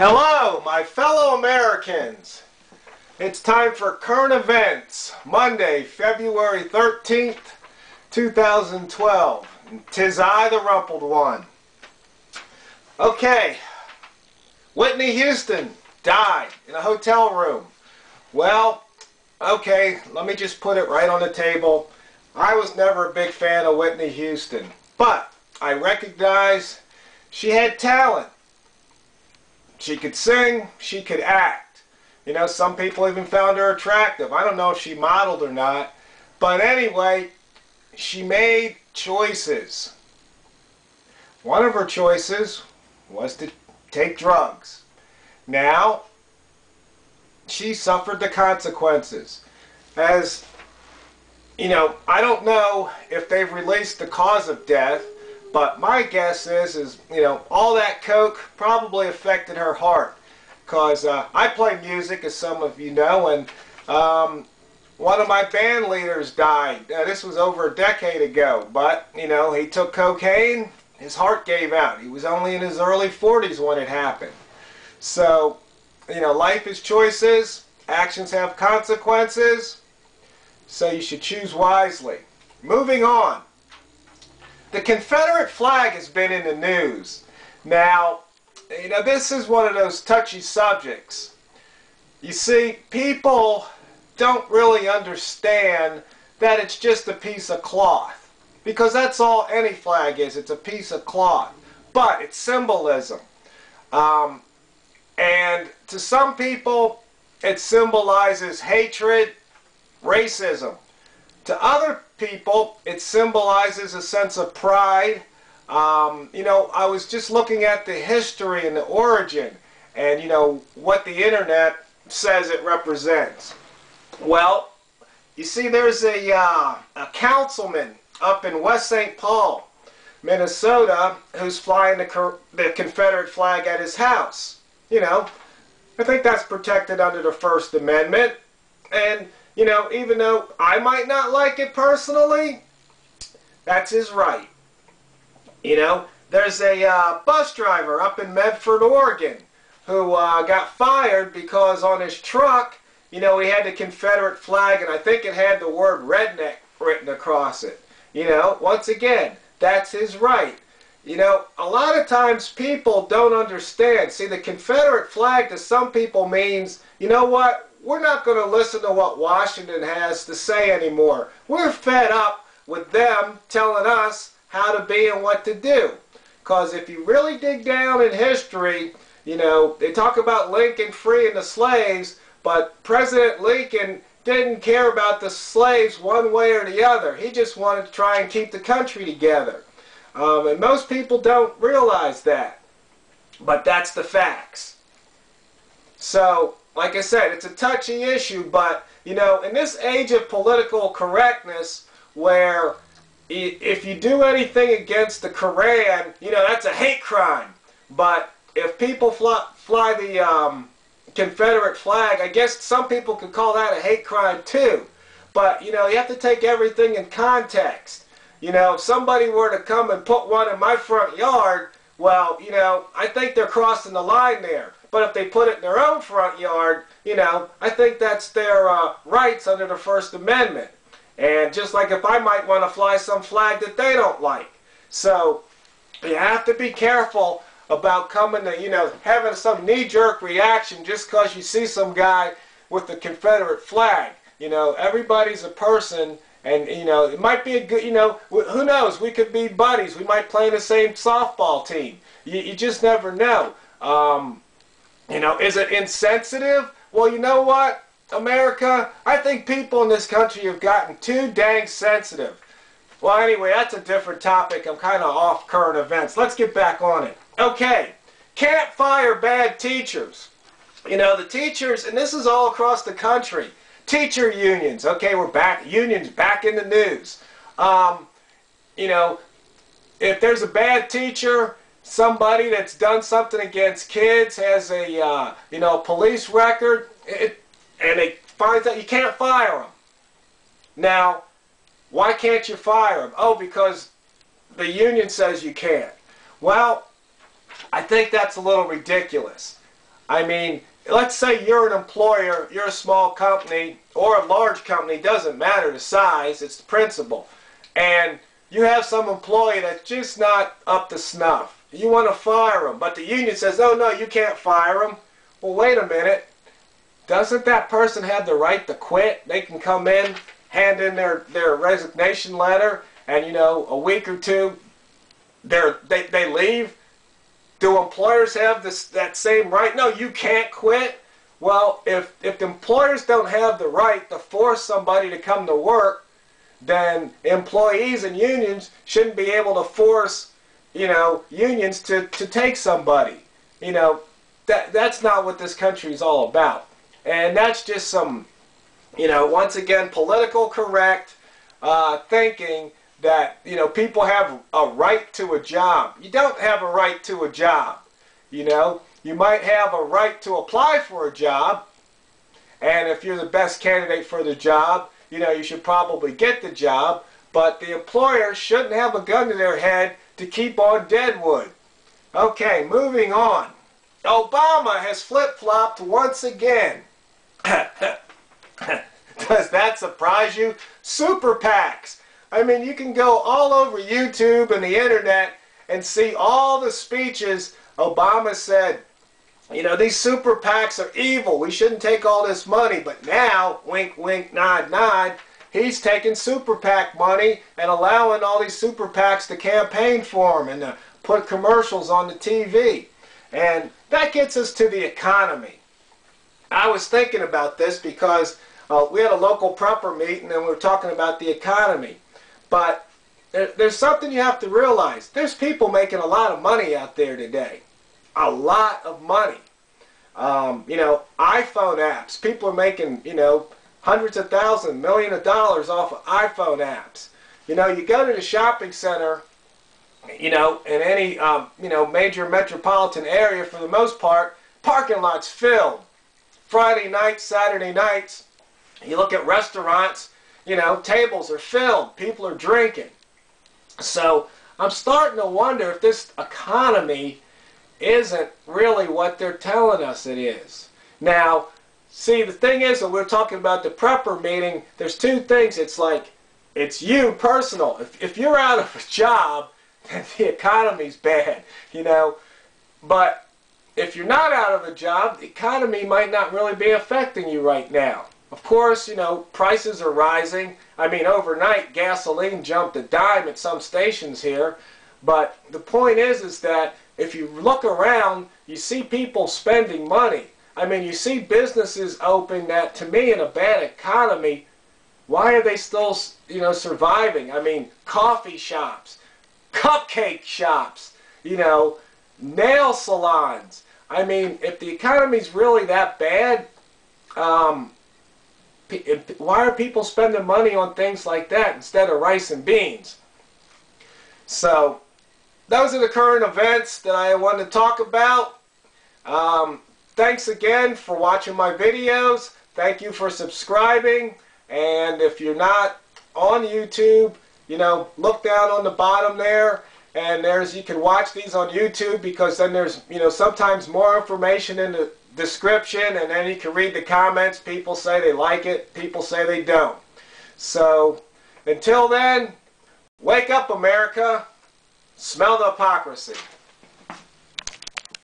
Hello, my fellow Americans. It's time for current events, Monday, February 13th, 2012. And 'tis I, the Rumpled One. Okay, Whitney Houston died in a hotel room. Well, okay, let me just put it right on the table. I was never a big fan of Whitney Houston, but I recognize she had talent. She could sing, she could act. You know, some people even found her attractive. I don't know if she modeled or not. But anyway, she made choices. One of her choices was to take drugs. Now, she suffered the consequences. As, you know, I don't know if they've released the cause of death, but my guess is, you know, all that coke probably affected her heart. Because I play music, as some of you know, and one of my band leaders died. This was over a decade ago, but, you know, he took cocaine, his heart gave out. He was only in his early 40s when it happened. So, you know, life is choices, actions have consequences, so you should choose wisely. Moving on. The Confederate flag has been in the news. Now, you know, this is one of those touchy subjects. You see, people don't really understand that it's just a piece of cloth. Because that's all any flag is. It's a piece of cloth. But it's symbolism. And to some people, it symbolizes hatred, racism. To other people, it symbolizes a sense of pride. You know, I was just looking at the history and the origin and, you know, what the internet says it represents. Well, you see, there's a councilman up in West St. Paul, Minnesota, who's flying the Confederate flag at his house. You know, I think that's protected under the First Amendment. And, you know, even though I might not like it personally, that's his right. You know, there's a bus driver up in Medford, Oregon, who got fired because on his truck, you know, he had the Confederate flag, and I think it had the word redneck written across it. You know, once again, that's his right. You know, a lot of times people don't understand. See, the Confederate flag to some people means, you know what, we're not going to listen to what Washington has to say anymore. We're fed up with them telling us how to be and what to do. Because if you really dig down in history, you know, they talk about Lincoln freeing the slaves, but President Lincoln didn't care about the slaves one way or the other. He just wanted to try and keep the country together. And most people don't realize that. But that's the facts. So, like I said, it's a touchy issue, but, you know, in this age of political correctness, where if you do anything against the Koran, you know, that's a hate crime. But if people fly the Confederate flag, I guess some people could call that a hate crime too. But, you know, you have to take everything in context. You know, if somebody were to come and put one in my front yard, well, you know, I think they're crossing the line there. But if they put it in their own front yard, you know, I think that's their rights under the First Amendment. And just like if I might want to fly some flag that they don't like. So you have to be careful about coming to, you know, having some knee-jerk reaction just because you see some guy with the Confederate flag. You know, everybody's a person, and, you know, it might be a good, you know, who knows, we could be buddies. We might play in the same softball team. You just never know. You know, is it insensitive? Well, you know what, America? I think people in this country have gotten too dang sensitive. Well, anyway, that's a different topic. I'm kind of off current events. Let's get back on it. Okay, can't fire bad teachers. You know, the teachers, and this is all across the country, teacher unions. Okay, we're back, unions back in the news. You know, if there's a bad teacher, somebody that's done something against kids, has a, you know, police record, and it finds out, you can't fire them. Now, why can't you fire them? Oh, because the union says you can't. Well, I think that's a little ridiculous. I mean, let's say you're an employer, you're a small company or a large company, doesn't matter the size, it's the principle. And you have some employee that's just not up to snuff. You want to fire them, but the union says, oh no, you can't fire them. Well, wait a minute. Doesn't that person have the right to quit? They can come in, hand in their resignation letter, and you know, a week or two, they leave. Do employers have that same right? No, you can't quit. Well, if the employers don't have the right to force somebody to come to work, then employees and unions shouldn't be able to force, you know, unions to take somebody. You know, that's not what this country is all about. And that's just some, you know, once again, political correct thinking that, you know, people have a right to a job. You don't have a right to a job. You know, you might have a right to apply for a job, and if you're the best candidate for the job, you know, you should probably get the job, but the employer shouldn't have a gun to their head to keep on deadwood. Okay, moving on. Obama has flip-flopped once again. Does that surprise you? Super PACs. I mean, you can go all over YouTube and the internet and see all the speeches Obama said, you know, these super PACs are evil. We shouldn't take all this money. But now, wink, wink, nod, nod, he's taking super PAC money and allowing all these super PACs to campaign for him and to put commercials on the TV. And that gets us to the economy. I was thinking about this because we had a local prepper meeting and we were talking about the economy. But there's something you have to realize. There's people making a lot of money out there today. A lot of money. You know, iPhone apps. People are making, you know, hundreds of thousands, millions of dollars off of iPhone apps. You know, you go to the shopping center, you know, in any, you know, major metropolitan area, for the most part, parking lots filled. Friday nights, Saturday nights, you look at restaurants, you know, tables are filled. People are drinking. So I'm starting to wonder if this economy isn't really what they're telling us it is. Now, see, the thing is, when we're talking about the prepper meeting, there's two things. It's like, it's you personal. If you're out of a job, then the economy's bad, you know. But if you're not out of a job, the economy might not really be affecting you right now. Of course, you know, prices are rising. I mean, overnight, gasoline jumped a dime at some stations here. But the point is that if you look around, you see people spending money. I mean, you see businesses open that, to me, in a bad economy, why are they still, you know, surviving? I mean, coffee shops, cupcake shops, you know, nail salons. I mean, if the economy's really that bad, why are people spending money on things like that instead of rice and beans? So, those are the current events that I wanted to talk about. Thanks again for watching my videos. Thank you for subscribing. And if you're not on YouTube, you know, look down on the bottom there. And you can watch these on YouTube, because then there's, you know, sometimes more information in the description, and then you can read the comments. People say they like it, people say they don't. So, until then, wake up, America. Smell the hypocrisy.